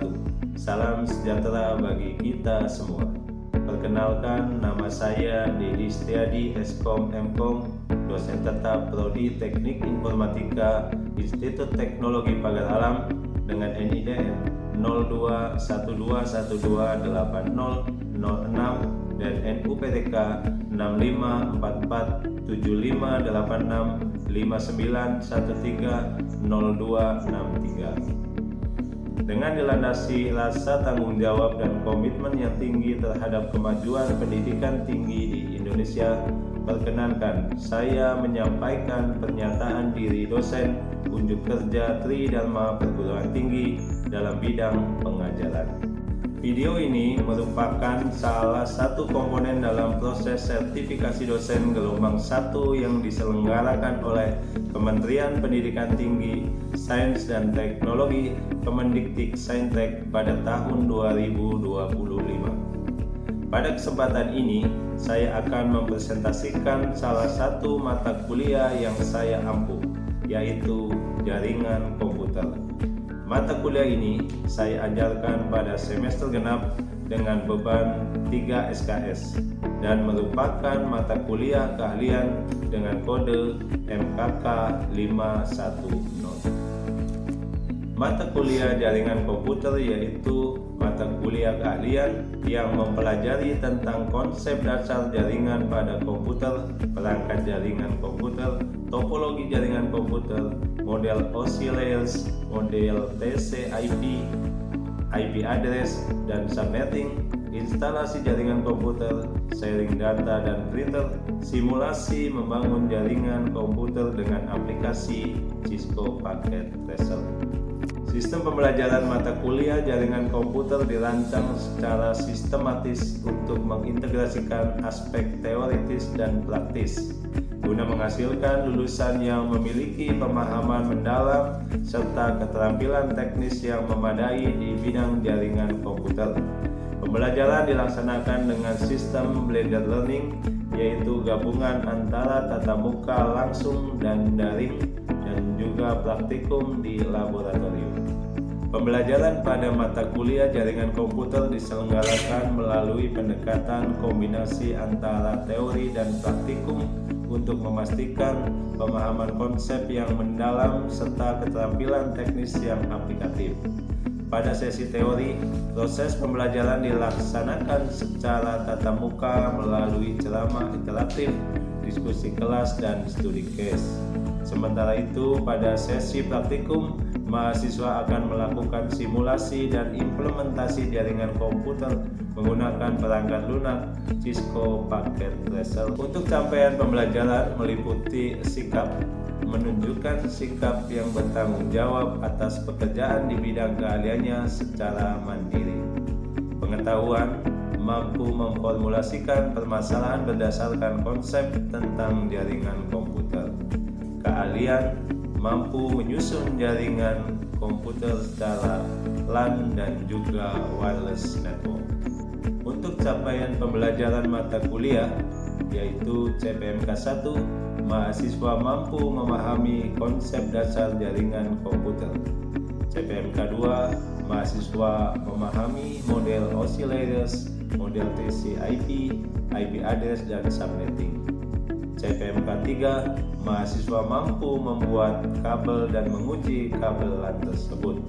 bersatu. Salam sejahtera bagi kita semua. Perkenalkan, nama saya Dedi Setiadi, Eskom Mkom, dosen tetap Prodi Teknik Informatika Institut Teknologi Pagar Alam dengan NID 0212128006 dan NUPTK 6544758659130263. Dengan dilandasi rasa tanggung jawab dan komitmen yang tinggi terhadap kemajuan pendidikan tinggi di Indonesia, perkenankan saya menyampaikan pernyataan diri dosen unjuk kerja Tridharma Perguruan Tinggi dalam bidang pengajaran. Video ini merupakan salah satu komponen dalam proses sertifikasi dosen gelombang 1 yang diselenggarakan oleh Kementerian Pendidikan Tinggi, Sains dan Teknologi Kemendiktiksaintek pada tahun 2025. Pada kesempatan ini, saya akan mempresentasikan salah satu mata kuliah yang saya ampuh, yaitu jaringan komputer. Mata kuliah ini saya ajarkan pada semester genap dengan beban 3 SKS dan merupakan mata kuliah keahlian dengan kode MKK 510. Mata kuliah jaringan komputer yaitu mata kuliah keahlian yang mempelajari tentang konsep dasar jaringan pada komputer, perangkat jaringan komputer, topologi jaringan komputer, model OSI layers, model TCP/IP, IP address dan subnetting, instalasi jaringan komputer, sharing data dan printer, simulasi membangun jaringan komputer dengan aplikasi Cisco Packet Tracer. Sistem pembelajaran mata kuliah jaringan komputer dirancang secara sistematis untuk mengintegrasikan aspek teoritis dan praktis guna menghasilkan lulusan yang memiliki pemahaman mendalam serta keterampilan teknis yang memadai di bidang jaringan komputer. Pembelajaran dilaksanakan dengan sistem blended learning, yaitu gabungan antara tatap muka langsung dan daring dan juga praktikum di laboratorium. Pembelajaran pada mata kuliah jaringan komputer diselenggarakan melalui pendekatan kombinasi antara teori dan praktikum untuk memastikan pemahaman konsep yang mendalam serta keterampilan teknis yang aplikatif. Pada sesi teori, proses pembelajaran dilaksanakan secara tatap muka melalui ceramah interaktif, diskusi kelas, dan studi case. Sementara itu, pada sesi praktikum, mahasiswa akan melakukan simulasi dan implementasi jaringan komputer menggunakan perangkat lunak Cisco Packet Tracer. Untuk capaian pembelajaran meliputi sikap, menunjukkan sikap yang bertanggung jawab atas pekerjaan di bidang keahliannya secara mandiri. Pengetahuan, mampu memformulasikan permasalahan berdasarkan konsep tentang jaringan komputer. Keahlian, mampu menyusun jaringan komputer secara LAN dan juga wireless network. Untuk capaian pembelajaran mata kuliah yaitu CPMK 1, mahasiswa mampu memahami konsep dasar jaringan komputer. CPMK 2, mahasiswa memahami model OSI layers, model TCP/IP, IP address dan subnetting. CPMK 3, mahasiswa mampu membuat kabel dan menguji kabel LAN tersebut.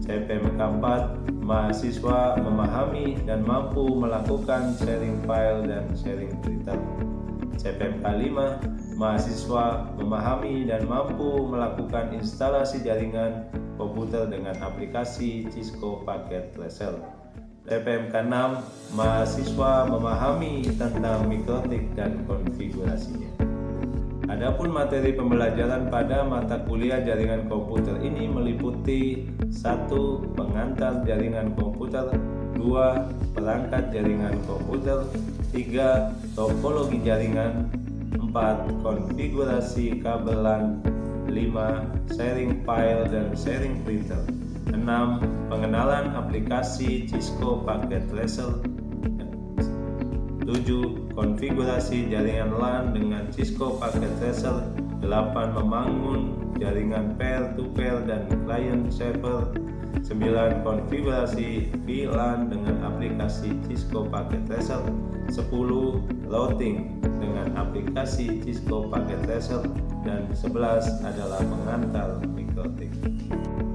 CPMK 4, mahasiswa memahami dan mampu melakukan sharing file dan sharing printer. CPMK 5, mahasiswa memahami dan mampu melakukan instalasi jaringan komputer dengan aplikasi Cisco Packet Tracer. CPMK 6, mahasiswa memahami tentang mikrotik dan konfigurasinya. Adapun materi pembelajaran pada mata kuliah jaringan komputer ini meliputi 1. Pengantar jaringan komputer, 2. Perangkat jaringan komputer, 3. Topologi jaringan, 4. Konfigurasi kabel LAN, 5. Sharing file dan sharing printer, 6. Pengenalan aplikasi Cisco Packet Tracer, 7. Konfigurasi jaringan LAN dengan Cisco Packet Tracer, 8. Membangun jaringan peer-to-peer dan client server, 9. Konfigurasi VLAN dengan aplikasi Cisco Packet Tracer. 10. Routing dengan aplikasi Cisco Packet Tracer. Dan 11 adalah pengantar MikroTik.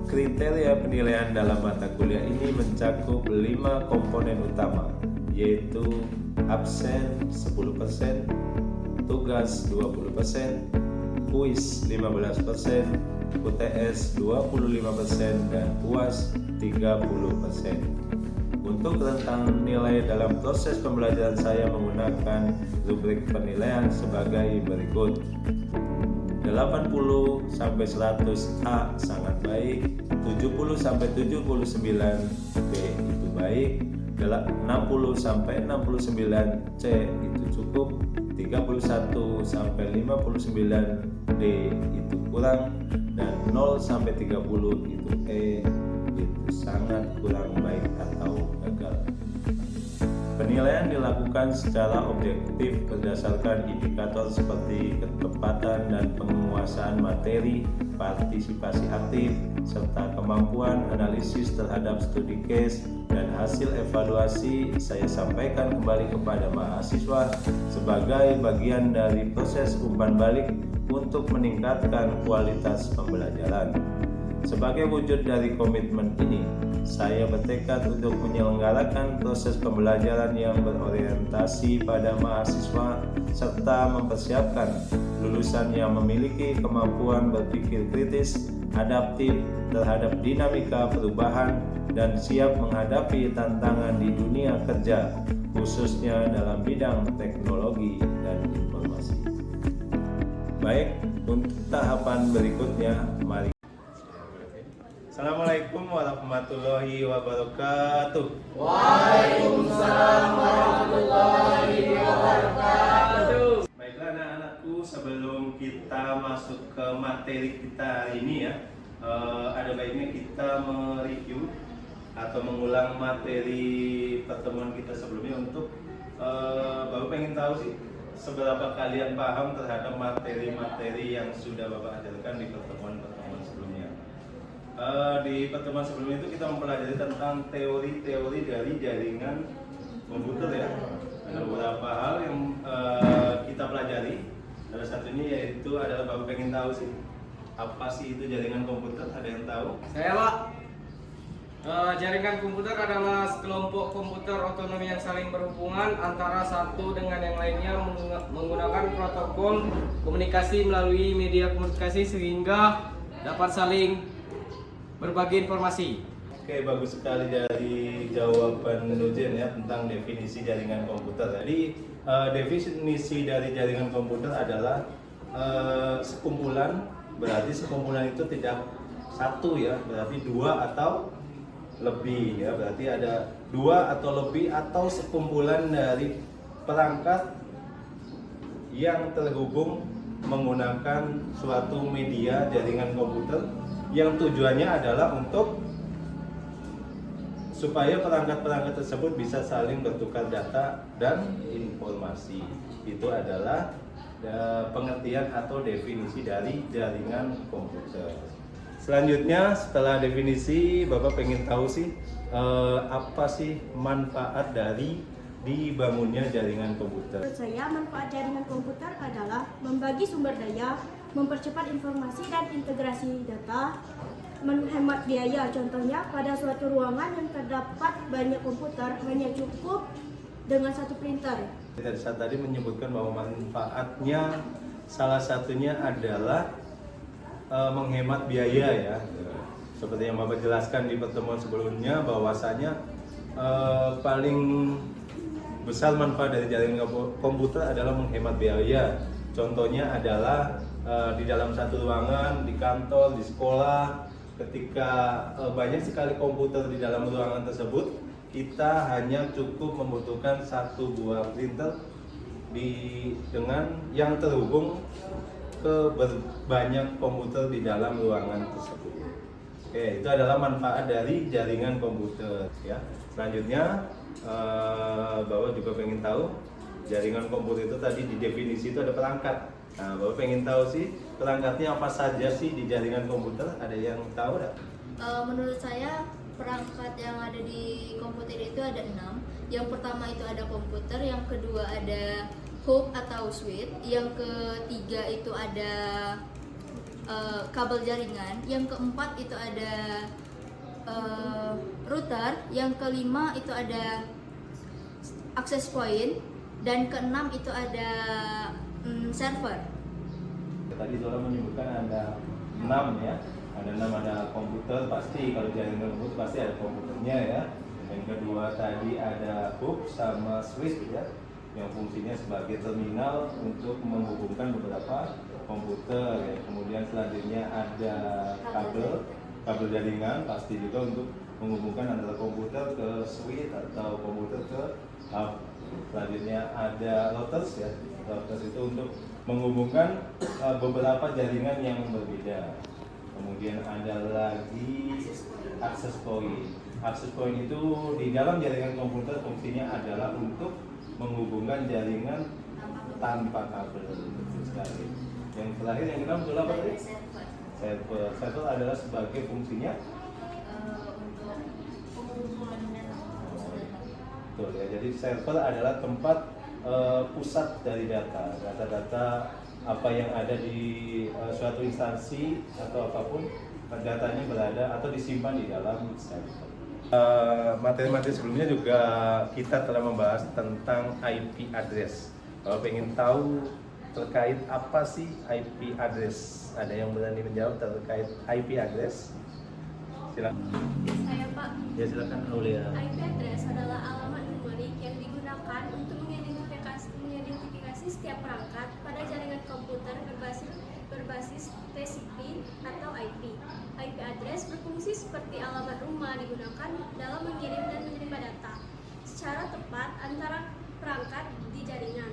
Kriteria penilaian dalam mata kuliah ini mencakup 5 komponen utama, yaitu absen 10%, tugas 20%, kuis 15%, UTS 25%, dan UAS 30%. Untuk rentang nilai dalam proses pembelajaran saya menggunakan rubrik penilaian sebagai berikut. 80 sampai 100 A sangat baik, 70 sampai 79 B itu baik, 60 sampai 69 C itu cukup, 31 sampai 59 D itu kurang, dan 0 sampai 30 itu E itu sangat kurang baik atau gagal. Penilaian dilakukan secara objektif berdasarkan indikator seperti ketepatan dan penguasaan materi, partisipasi aktif, serta kemampuan analisis terhadap studi case, dan hasil evaluasi saya sampaikan kembali kepada mahasiswa sebagai bagian dari proses umpan balik untuk meningkatkan kualitas pembelajaran. Sebagai wujud dari komitmen ini, saya bertekad untuk menyelenggarakan proses pembelajaran yang berorientasi pada mahasiswa serta mempersiapkan lulusan yang memiliki kemampuan berpikir kritis, adaptif terhadap dinamika perubahan, dan siap menghadapi tantangan di dunia kerja, khususnya dalam bidang teknologi dan informasi. Baik, untuk tahapan berikutnya, mari. Assalamualaikum warahmatullahi wabarakatuh. Waalaikumsalam warahmatullahi wabarakatuh. Baiklah anak-anakku, sebelum kita masuk ke materi kita hari ini ya, ada baiknya kita mereview atau mengulang materi pertemuan kita sebelumnya untuk Bapak pengen tahu sih seberapa kalian paham terhadap materi-materi yang sudah Bapak ajarkan di pertemuan-pertemuan sebelumnya. Di pertemuan sebelumnya itu kita mempelajari tentang teori-teori dari jaringan komputer ya. Ada beberapa hal yang kita pelajari. Salah satunya yaitu adalah Bapak pengen tahu sih apa sih itu jaringan komputer? Ada yang tahu? Saya Pak. Jaringan komputer adalah sekelompok komputer otonom yang saling berhubungan antara satu dengan yang lainnya menggunakan protokol komunikasi melalui media komunikasi sehingga dapat saling berbagi informasi. Oke, bagus sekali dari jawaban Nujen ya tentang definisi jaringan komputer. Jadi definisi dari jaringan komputer adalah sekumpulan, berarti sekumpulan itu tidak satu ya, berarti dua atau lebih ya, berarti ada dua atau lebih atau sekumpulan dari perangkat yang terhubung menggunakan suatu media jaringan komputer yang tujuannya adalah untuk supaya perangkat-perangkat tersebut bisa saling bertukar data dan informasi. Itu adalah pengertian atau definisi dari jaringan komputer. Selanjutnya setelah definisi, Bapak pengen tahu sih apa sih manfaat dari dibangunnya jaringan komputer? Menurut saya, manfaat jaringan komputer adalah membagi sumber daya, mempercepat informasi dan integrasi data, menghemat biaya. Contohnya, pada suatu ruangan yang terdapat banyak komputer, hanya cukup dengan satu printer. Saya tadi menyebutkan bahwa manfaatnya salah satunya adalah menghemat biaya ya. Seperti yang Bapak jelaskan di pertemuan sebelumnya, bahwasanya paling besar manfaat dari jaringan komputer adalah menghemat biaya. Contohnya adalah di dalam satu ruangan, di kantor, di sekolah, ketika banyak sekali komputer di dalam ruangan tersebut, kita hanya cukup membutuhkan satu buah printer dengan yang terhubung ke banyak komputer di dalam ruangan tersebut. Oke, itu adalah manfaat dari jaringan komputer ya. Selanjutnya Bapak juga pengen tahu jaringan komputer itu tadi di definisi itu ada perangkat. Nah, Bapak pengen tahu sih perangkatnya apa saja sih di jaringan komputer? Ada yang tahu nggak? Menurut saya perangkat yang ada di komputer itu ada 6. Yang pertama itu ada komputer, yang kedua ada hub atau switch, yang ketiga itu ada kabel jaringan, yang keempat itu ada router, yang kelima itu ada access point, dan keenam itu ada server. Tadi Zola menyebutkan ada 6 ya. Ada 6, ada komputer pasti, kalau jaringan komputer pasti ada komputernya ya. Yang kedua tadi ada hub sama switch ya, yang fungsinya sebagai terminal untuk menghubungkan beberapa komputer ya. Kemudian selanjutnya ada kabel jaringan pasti juga untuk menghubungkan antara komputer ke switch atau komputer ke hub. Selanjutnya ada routers ya. Routers itu untuk menghubungkan beberapa jaringan yang berbeda. Kemudian ada lagi access point. Access point itu di dalam jaringan komputer fungsinya adalah untuk menghubungkan jaringan tanpa kabel. Betul sekali. Yang terakhir yang kita betul apa tadi? Server. Server adalah sebagai fungsinya Untuk pengumpulan data. betul ya. Jadi server adalah tempat pusat dari data-data apa yang ada di suatu instansi atau apapun, datanya berada atau disimpan di dalam server. Materi-materi sebelumnya juga kita telah membahas tentang IP address. Kalau pengen tahu terkait apa sih IP address, ada yang berani menjawab terkait IP address? Silakan. Saya Pak, Ya silakan Aulia. IP address adalah alamat numerik yang digunakan untuk mengidentifikasi setiap perangkat pada jaringan komputer berbasis TCP atau IP. IP address berfungsi seperti alamat rumah digunakan dalam mengirim dan menerima data secara tepat antara perangkat di jaringan.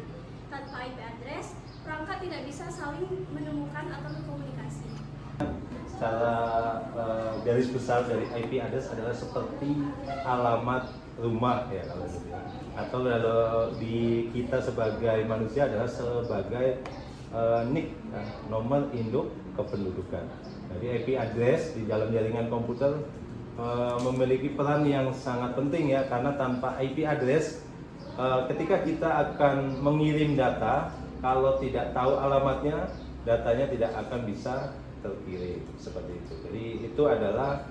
Tanpa IP address, perangkat tidak bisa saling menemukan atau berkomunikasi. Secara garis besar dari IP address adalah seperti alamat rumah ya kalau gitu ya. Atau kalau di kita sebagai manusia adalah sebagai NIK, nomor induk kependudukan. Jadi IP address di dalam jaringan komputer memiliki peran yang sangat penting ya, karena tanpa IP address ketika kita akan mengirim data, kalau tidak tahu alamatnya, datanya tidak akan bisa terkirim seperti itu. Jadi itu adalah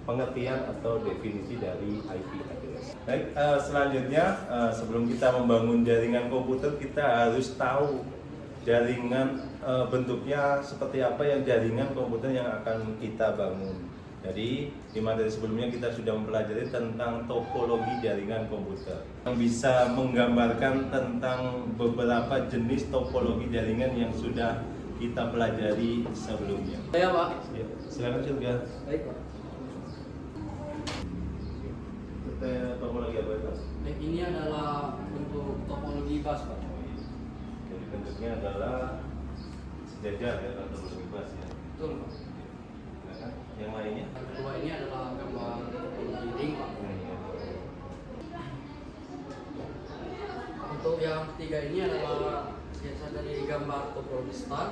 pengertian atau definisi dari IP address. Baik, selanjutnya sebelum kita membangun jaringan komputer, kita harus tahu jaringan bentuknya seperti apa yang jaringan komputer yang akan kita bangun. Jadi di materi sebelumnya kita sudah mempelajari tentang topologi jaringan komputer yang bisa menggambarkan tentang beberapa jenis topologi jaringan yang sudah kita pelajari sebelumnya. Saya Pak. Ya, silakan Sylvia. Baik Pak. Topologi apa itu? Baik, ini adalah bentuk topologi bus Pak. Jadi bentuknya adalah sejajar ya, atau topologi bus ya. Betul Pak. Silakan. Yang lainnya? Yang kedua ini adalah gambar topologi ring Pak. Untuk yang ketiga ini adalah biasa dari gambar topologi star.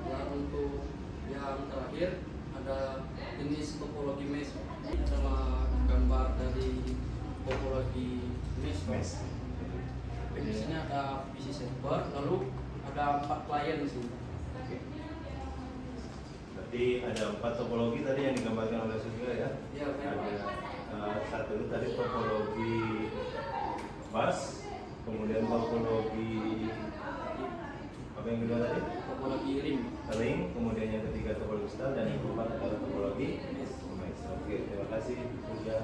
Dan untuk yang terakhir ada jenis topologi mesh. Ini adalah gambar dari topologi mesh. Di sini ada PC server, lalu ada 4 klien di sini. Berarti ada 4 topologi tadi yang digambarkan oleh Sylvia ya? Ya, Ada satu itu tadi topologi bus, kemudian topologi apa yang kedua tadi? Topologi ring. Ring, kemudian yang ketiga topologi star, dan yang keempat adalah topologi mesh. Oke, terima kasih sudah.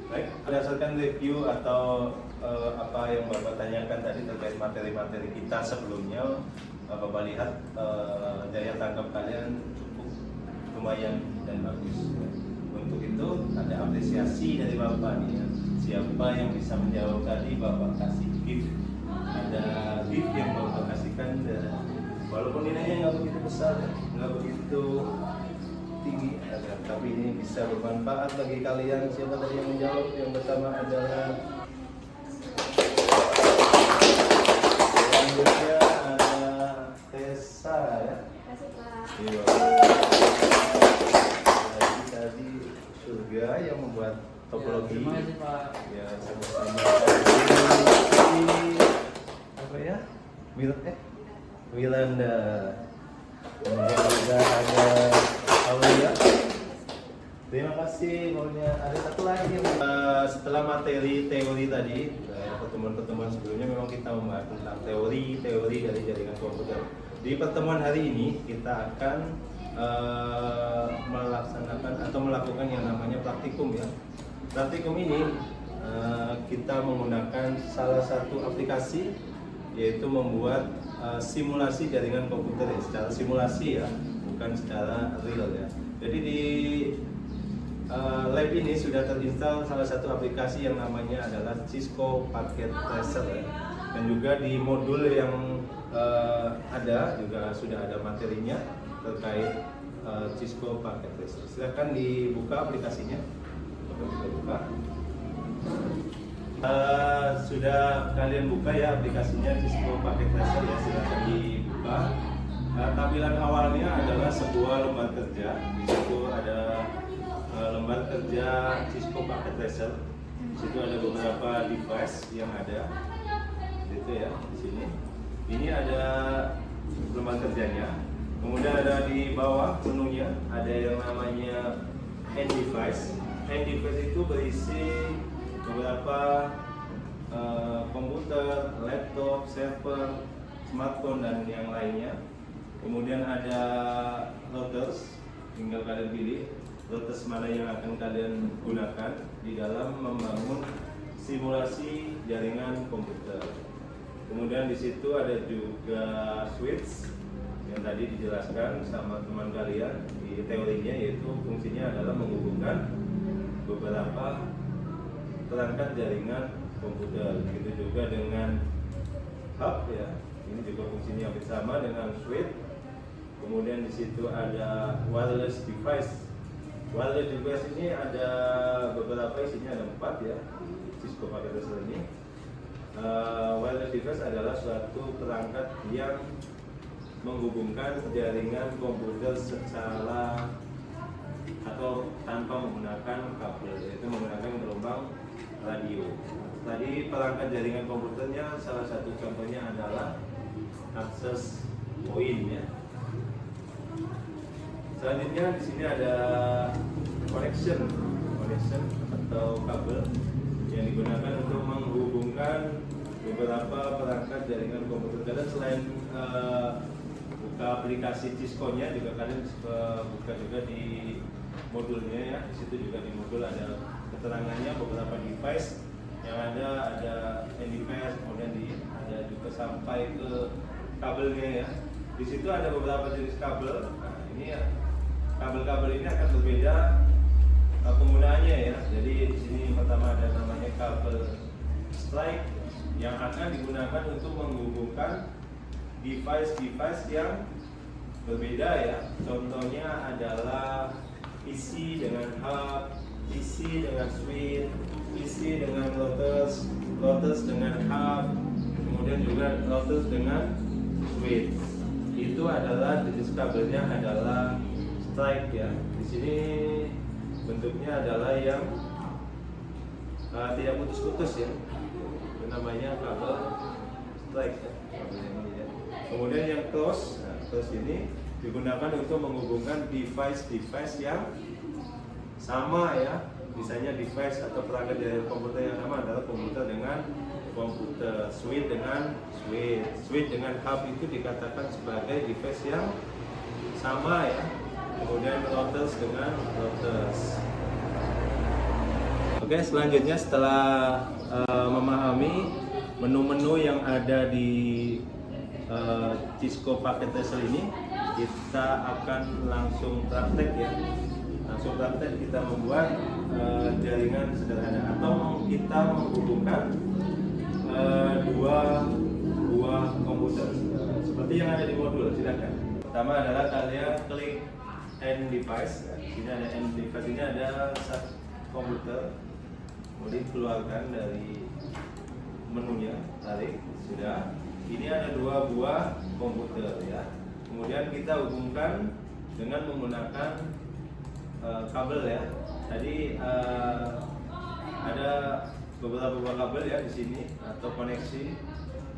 Baik, berdasarkan review atau apa yang Bapak tanyakan tadi terkait materi-materi kita sebelumnya, Bapak lihat daya tangkap kalian cukup lumayan dan bagus. Untuk itu ada apresiasi dari Bapak nih ya. Siapa yang bisa menjawab tadi, Bapak kasih gift. Ada gift yang Bapak kasihkan, walaupun nilainya nggak begitu besar, nggak begitu tinggi, tapi ini bisa bermanfaat bagi kalian. Siapa tadi yang menjawab? Yang pertama adalah, selanjutnya ada Tessa ya. Kasih Pak. Iya. Kita di surga yang membuat topologi. Terima kasih Pak. Ya, sama-sama. Apa ya? Miranda. Kemudian juga ada Aulia. Terima kasih. Maunya ada satu lagi. Setelah materi teori tadi, pertemuan-pertemuan sebelumnya memang kita membahas tentang teori dari jaringan komputer. Di pertemuan hari ini kita akan melaksanakan atau melakukan yang namanya praktikum ya. Praktikum ini kita menggunakan salah satu aplikasi, yaitu membuat simulasi jaringan komputer ya, secara simulasi ya, bukan secara real ya. Jadi di lab ini sudah terinstall salah satu aplikasi yang namanya adalah Cisco Packet Tracer ya. Dan juga di modul yang ada juga sudah ada materinya terkait Cisco Packet Tracer. Silakan dibuka aplikasinya. Kita buka. Sudah kalian buka ya aplikasinya Cisco Packet Tracer ya, silakan dibuka. Tampilan awalnya adalah sebuah lembar kerja. Di situ ada lembar kerja Cisco Packet Tracer. Di situ ada beberapa device yang ada. Itu ya di sini. Ini ada lembar kerjanya. Kemudian ada di bawah menunya ada yang namanya end device. End device itu berisi beberapa komputer, laptop, server, smartphone dan yang lainnya. Kemudian ada routers, tinggal kalian pilih routers mana yang akan kalian gunakan di dalam membangun simulasi jaringan komputer. Kemudian di situ ada juga switch yang tadi dijelaskan sama teman kalian di teorinya, yaitu fungsinya adalah menghubungkan beberapa perangkat jaringan komputer. Begitu juga dengan hub ya, ini juga fungsinya hampir sama dengan switch. Kemudian di situ ada wireless device. Wireless device ini ada beberapa, isinya ada 4 ya, Cisco Packet Tracer ini. Wireless device adalah suatu perangkat yang menghubungkan jaringan komputer secara atau tanpa menggunakan kabel, yaitu menggunakan gelombang radio. Tadi perangkat jaringan komputernya salah satu contohnya adalah access point ya. Selanjutnya di sini ada connection atau kabel yang digunakan untuk menghubungkan beberapa perangkat jaringan komputer. Kalian selain buka aplikasi Cisco-nya, juga kalian buka juga di modulnya ya. Di situ juga di modul ada keterangannya beberapa device yang ada device, kemudian ada juga sampai ke kabelnya ya. Di situ ada beberapa jenis kabel. Nah, ini ya, kabel-kabel ini akan berbeda penggunaannya ya. Jadi di sini pertama ada namanya kabel strike yang akan digunakan untuk menghubungkan device-device yang berbeda ya. Contohnya adalah PC dengan hub, PC dengan switch, PC dengan routers dengan hub, kemudian juga routers dengan switch. Itu adalah jenis kabelnya adalah strike ya. Di sini bentuknya adalah yang tidak putus-putus ya. Itu namanya kabel strike ya. Kemudian yang close, close ini digunakan untuk menghubungkan device-device yang sama ya. Misalnya device atau perangkat jaringan komputer yang sama adalah komputer dengan komputer, switch dengan switch dengan hub itu dikatakan sebagai device yang sama ya. Kemudian routers dengan routers. Oke, selanjutnya setelah memahami menu-menu yang ada di Cisco Packet Tracer ini, kita akan langsung praktek ya. Langsung praktek kita membuat jaringan sederhana atau kita menghubungkan dua buah komputer seperti yang ada di modul. Silakan. Pertama adalah kalian klik end device. Di sini ada end device, ini ada satu komputer. Kemudian keluarkan dari menunya, tarik, sudah. Ini ada 2 buah komputer ya. kemudian kita hubungkan dengan menggunakan kabel ya. Tadi ada beberapa buah kabel ya di sini atau koneksi.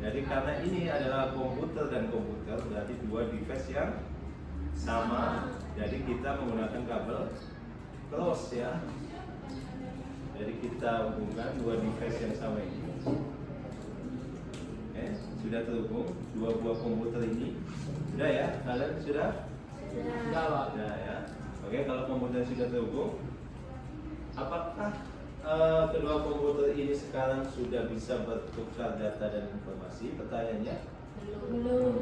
Jadi karena ini adalah komputer dan komputer, berarti dua device yang sama. Jadi kita menggunakan kabel cross ya. Jadi kita hubungkan dua device yang sama ini. Oke, sudah terhubung dua buah komputer ini. Sudah ya, kalian sudah? Sudah, Pak. Sudah ya. Oke, kalau komputer sudah terhubung, apakah kedua komputer ini sekarang sudah bisa bertukar data dan informasi? Pertanyaannya belum.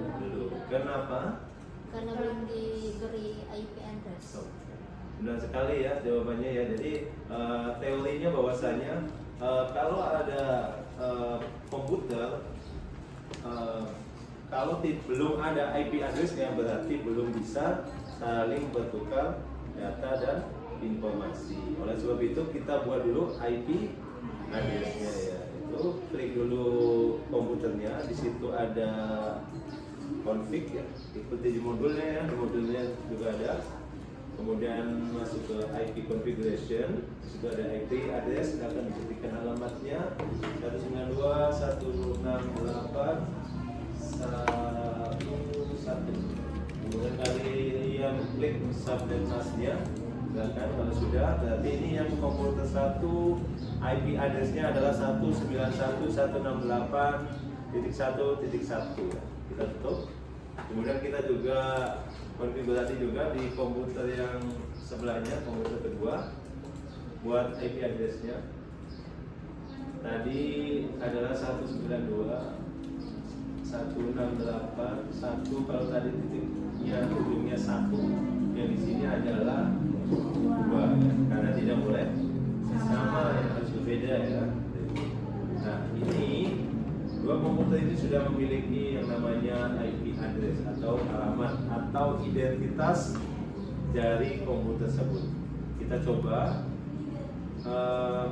Kenapa? Karena belum diberi IP address. Benar sekali ya jawabannya ya. Jadi teorinya bahwasanya kalau ada komputer kalau belum ada IP addressnya berarti belum bisa saling bertukar data dan informasi. Oleh sebab itu kita buat dulu IP addressnya ya. Itu klik dulu komputernya, di situ ada config ya, ikuti di modulnya ya, di modulnya juga ada. Kemudian masuk ke IP configuration, di situ ada IP address, akan diketikkan alamatnya 192.168.1.1. Kemudian kalian klik subnet masnya, silakan. Kalau sudah, berarti ini yang komputer 1 IP addressnya adalah 191.168.1.1 ya. Kita tutup. Kemudian kita juga konfigurasi juga di komputer yang sebelahnya, komputer kedua, buat IP addressnya. Tadi adalah 192.168.1. Kalau tadi titiknya ujungnya 1, yang di sini adalah 2 ya. Karena tidak boleh sama ya, harus berbeda ya. Nah ini dua komputer ini sudah memiliki yang namanya IP address atau alamat atau identitas dari komputer tersebut. Kita coba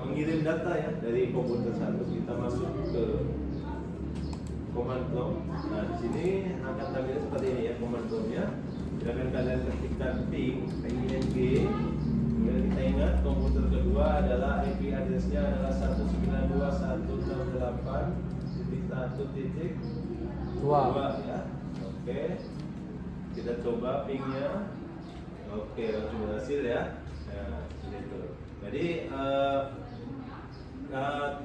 mengirim data ya dari komputer satu. Kita masuk ke command prompt. Nah di sini akan tampil seperti ini ya command promptnya. Silakan kalian ketikkan ping G. Kemudian kita ingat komputer kedua adalah IP addressnya adalah 192.168.1.2 ya. Oke, kita coba pingnya. Oke, langsung berhasil ya. Nah, itu. Jadi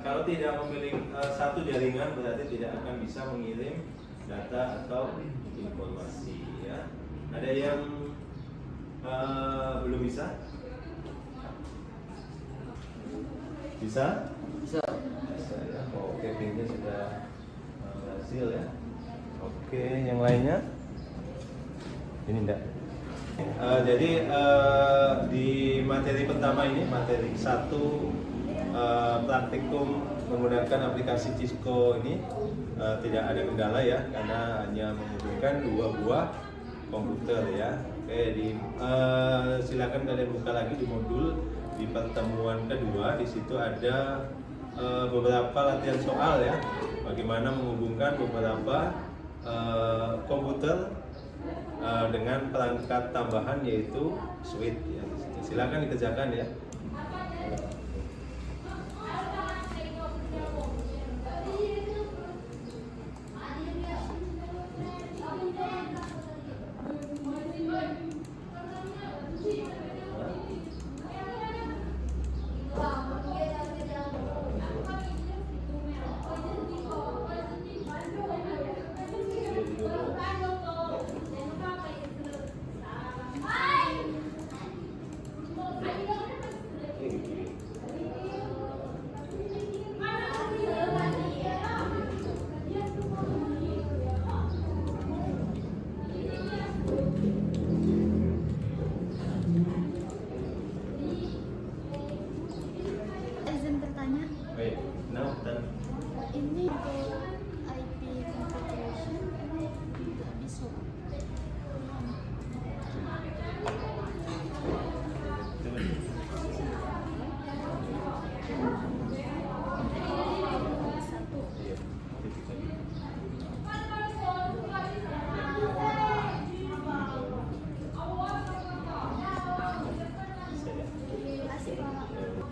kalau tidak memiliki satu jaringan berarti tidak akan bisa mengirim data atau informasi ya. Ada yang belum bisa? Bisa? Bisa. Bisa ya. Oke, pingnya sudah berhasil ya. Oke, yang lainnya? Ini enggak. Jadi di materi pertama ini, materi 1 praktikum menggunakan aplikasi Cisco ini tidak ada kendala ya, karena hanya menghubungkan 2 buah komputer ya. Oke, silakan kalian buka lagi di modul di pertemuan kedua. Di situ ada beberapa latihan soal ya, bagaimana menghubungkan beberapa komputer dengan perangkat tambahan yaitu switch ya. Silakan dikerjakan ya.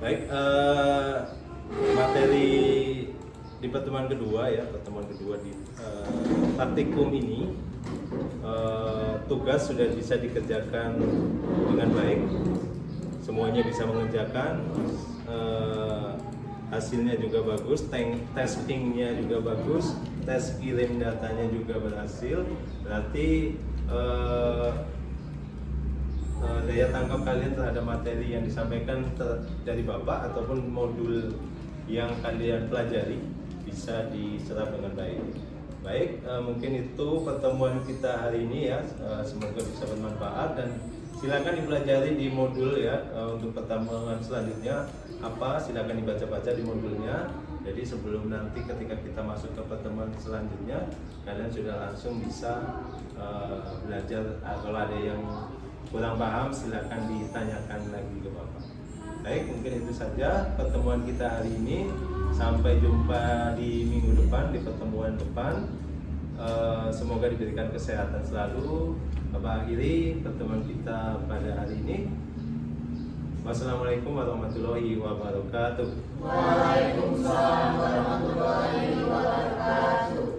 Baik, materi di pertemuan kedua ya, pertemuan kedua di praktikum ini, tugas sudah bisa dikerjakan dengan baik, semuanya bisa mengerjakan, hasilnya juga bagus, testingnya juga bagus, tes kirim datanya juga berhasil, berarti daya tangkap kalian terhadap materi yang disampaikan dari Bapak ataupun modul yang kalian pelajari bisa diserap dengan baik. Baik, mungkin itu pertemuan kita hari ini ya, semoga bisa bermanfaat dan silakan dipelajari di modul ya. Untuk pertemuan selanjutnya apa, silakan dibaca-baca di modulnya. Jadi sebelum nanti ketika kita masuk ke pertemuan selanjutnya, kalian sudah langsung bisa belajar. Kalau ada yang kurang paham silakan ditanyakan lagi ke Bapak. Baik, mungkin itu saja pertemuan kita hari ini. Sampai jumpa di minggu depan, di pertemuan depan. Semoga diberikan kesehatan selalu. Bapak akhiri pertemuan kita pada hari ini. Wassalamualaikum warahmatullahi wabarakatuh. Waalaikumsalam warahmatullahi wabarakatuh.